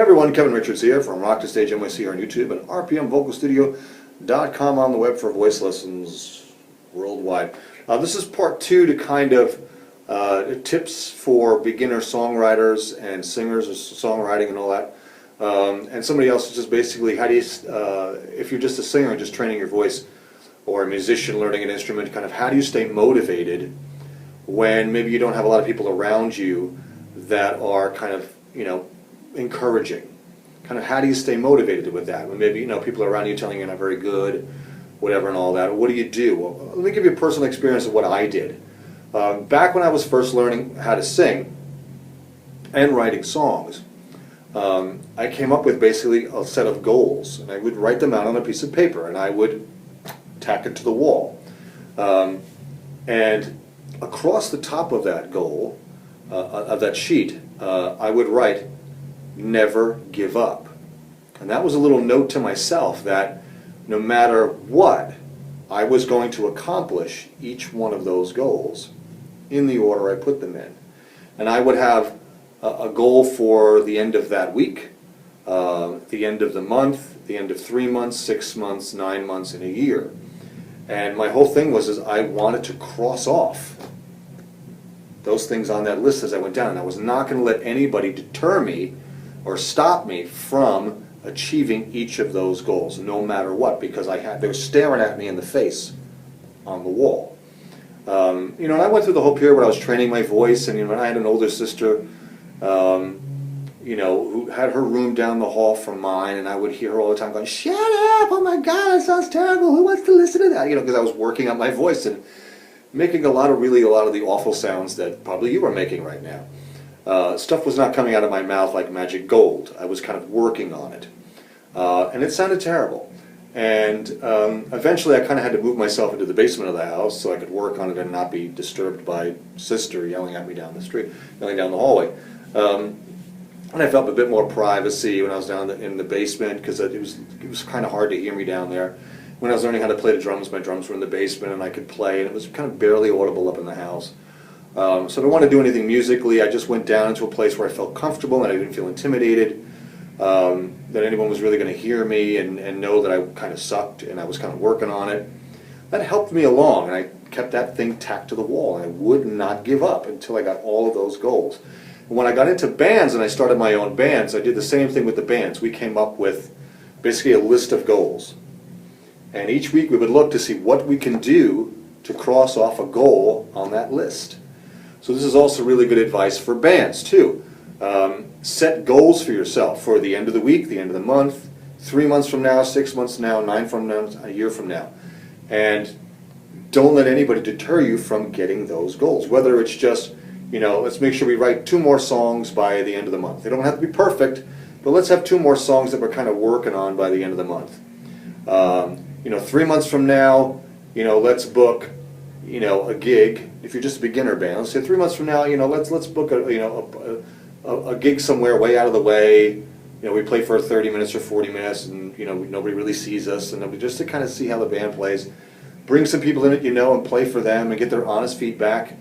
Everyone, Kevin Richards here from Rock to Stage NYC on YouTube and RPMVocalStudio.com on the web for voice lessons worldwide. This is part two to kind of tips for beginner songwriters and singers, or songwriting and all that. And somebody else is just basically how do you, if you're just a singer and just training your voice, or a musician learning an instrument, kind of how do you stay motivated when maybe you don't have a lot of people around you that are kind of, encouraging. Kind of how do you stay motivated with that? When maybe, people around you telling you you're not very good, whatever and all that. What do you do? Well, let me give you a personal experience of what I did. Back when I was first learning how to sing and writing songs, I came up with basically a set of goals, and I would write them out on a piece of paper, and I would tack it to the wall. And across the top of that goal, of that sheet, I would write, "Never give up." And that was a little note to myself that no matter what, I was going to accomplish each one of those goals in the order I put them in. And I would have a goal for the end of that week, the end of the month, the end of 3 months, 6 months, 9 months, and a year. And my whole thing was I wanted to cross off those things on that list as I went down. And I was not going to let anybody deter me or stop me from achieving each of those goals, no matter what, because they were staring at me in the face on the wall. And I went through the whole period where I was training my voice, and I had an older sister, who had her room down the hall from mine, and I would hear her all the time going, "Shut up! Oh my God, that sounds terrible. Who wants to listen to that?" Because I was working on my voice and making a lot of the awful sounds that probably you are making right now. Stuff was not coming out of my mouth like magic gold. I was kind of working on it. And it sounded terrible. And eventually I kind of had to move myself into the basement of the house so I could work on it and not be disturbed by sister yelling at me down the street, yelling down the hallway. And I felt a bit more privacy when I was down in the basement, because it was kind of hard to hear me down there. When I was learning how to play the drums, my drums were in the basement and I could play, and it was kind of barely audible up in the house. So I didn't want to do anything musically. I just went down into a place where I felt comfortable and I didn't feel intimidated, that anyone was really going to hear me and know that I kind of sucked and I was kind of working on it. That helped me along, and I kept that thing tacked to the wall, and I would not give up until I got all of those goals. And when I got into bands and I started my own bands, I did the same thing with the bands. We came up with basically a list of goals. And each week we would look to see what we can do to cross off a goal on that list. So this is also really good advice for bands too. Set goals for yourself for the end of the week, the end of the month, 3 months from now, 6 months from now, 9 from now, a year from now. And don't let anybody deter you from getting those goals. Whether it's just, let's make sure we write 2 more songs by the end of the month. They don't have to be perfect, but let's have 2 more songs that we're kind of working on by the end of the month. 3 months from now, let's book, a gig. If you're just a beginner band, let's say 3 months from now, let's book a gig somewhere way out of the way. We play for 30 minutes or 40 minutes, and nobody really sees us, and just to kind of see how the band plays. Bring some people in it, and play for them and get their honest feedback.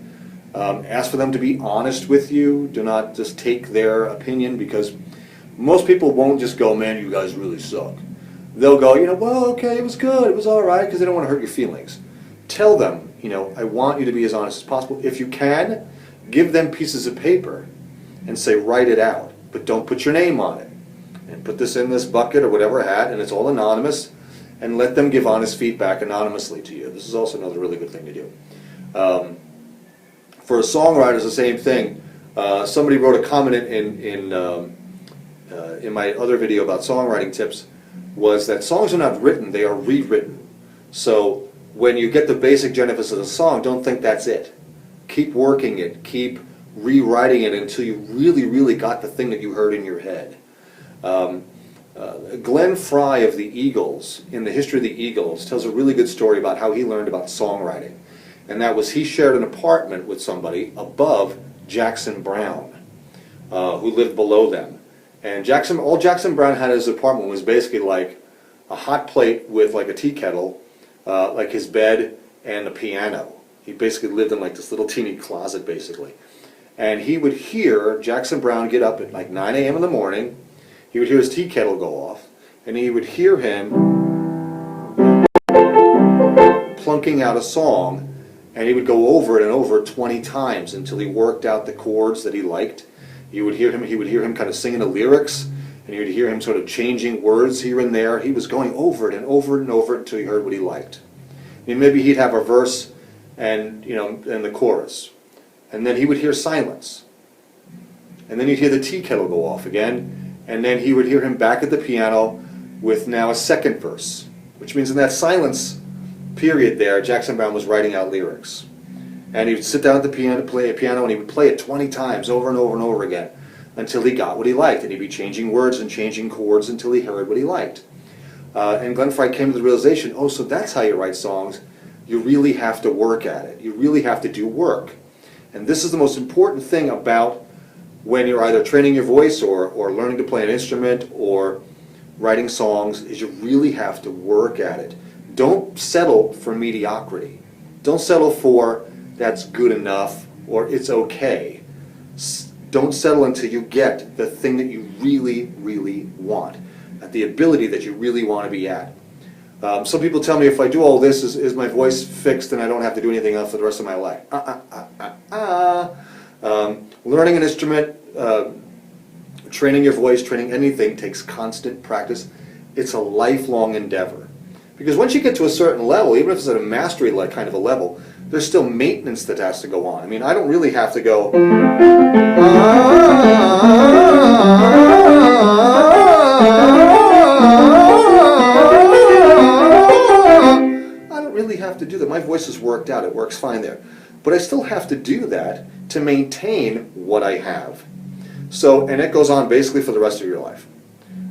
Ask for them to be honest with you. Do not just take their opinion, because most people won't just go, "Man, you guys really suck." They'll go, "Well, okay, it was good, it was all right," because they don't want to hurt your feelings. Tell them, "I want you to be as honest as possible." If you can, give them pieces of paper and say, "Write it out, but don't put your name on it. And put this in this bucket or whatever hat, and it's all anonymous," and let them give honest feedback anonymously to you. This is also another really good thing to do. For a songwriter, it's the same thing. Somebody wrote a comment in my other video about songwriting tips, was that songs are not written, they are rewritten. So when you get the basic genesis of the song, don't think that's it. Keep working it, keep rewriting it until you really, really got the thing that you heard in your head. Glenn Fry of the Eagles, in the history of the Eagles, tells a really good story about how he learned about songwriting. And that was, he shared an apartment with somebody above Jackson Browne, who lived below them. And all Jackson Browne had in his apartment was basically like a hot plate with like a tea kettle, like his bed and a piano. He basically lived in like this little teeny closet, basically. And he would hear Jackson Browne get up at like 9 a.m. in the morning. he would hear his tea kettle go off, and he would hear him plunking out a song, and he would go over it and over it 20 times until he worked out the chords that he liked. He would hear him kind of singing the lyrics, and you would hear him sort of changing words here and there. He was going over it and over it and over it until he heard what he liked. And maybe he'd have a verse and and the chorus, and then he would hear silence, and then you'd hear the tea kettle go off again, and then he would hear him back at the piano with now a second verse, which means in that silence period there, Jackson Browne was writing out lyrics. And he would sit down at the piano, play a piano, and he would play it 20 times over and over and over again until he got what he liked. And he'd be changing words and changing chords until he heard what he liked. And Glenn Frey came to the realization, oh, so that's how you write songs. You really have to work at it. You really have to do work. And this is the most important thing about when you're either training your voice or learning to play an instrument or writing songs, is you really have to work at it. Don't settle for mediocrity. Don't settle for that's good enough or it's okay. Don't settle until you get the thing that you really, really want, at the ability that you really want to be at. Some people tell me if I do all this, is my voice fixed and I don't have to do anything else for the rest of my life? Learning an instrument, training your voice, training anything takes constant practice. It's a lifelong endeavor. Because once you get to a certain level, even if it's at a mastery kind of a level, there's still maintenance that has to go on. I mean, I don't really have to go, I don't really have to do that. My voice is worked out. It works fine there. But I still have to do that to maintain what I have. So, and it goes on basically for the rest of your life.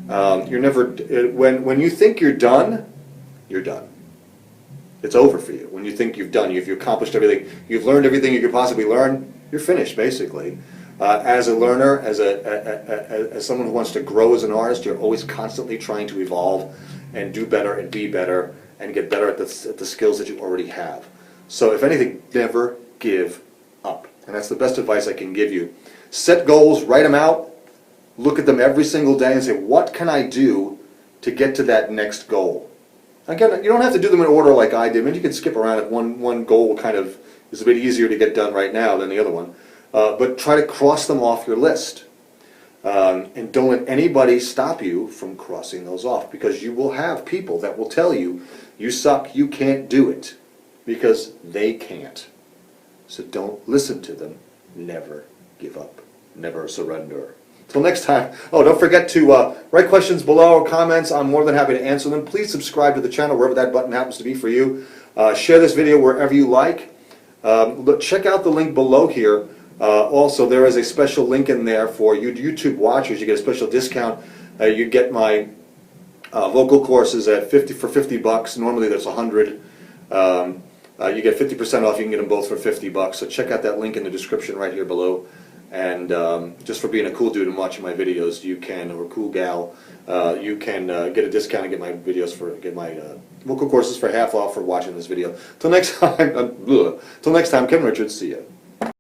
You're never, when you think you're done, you're done. It's over for you. When you think you've done, you've accomplished everything, you've learned everything you could possibly learn, you're finished basically. As a learner, as someone who wants to grow as an artist, you're always constantly trying to evolve and do better and be better and get better at the skills that you already have. So if anything, never give up. And that's the best advice I can give you. Set goals, write them out, look at them every single day and say, what can I do to get to that next goal? Again, you don't have to do them in order like I did. Maybe you can skip around if one goal kind of is a bit easier to get done right now than the other one. But try to cross them off your list. And don't let anybody stop you from crossing those off, because you will have people that will tell you, you suck, you can't do it, because they can't. So don't listen to them. Never give up. Never surrender. Till next time. Oh, don't forget to write questions below or comments. I'm more than happy to answer them. Please subscribe to the channel wherever that button happens to be for you. Share this video wherever you like. Check out the link below here. Also, there is a special link in there for you YouTube watchers. You get a special discount. You get my vocal courses at for $50. Normally that's $100. You get 50% off. You can get them both for $50. So check out that link in the description right here below. And just for being a cool dude and watching my videos, you can, or a cool gal, you can get a discount and get my videos get my vocal courses for half off for watching this video. Till next time, Kevin Richards. See ya.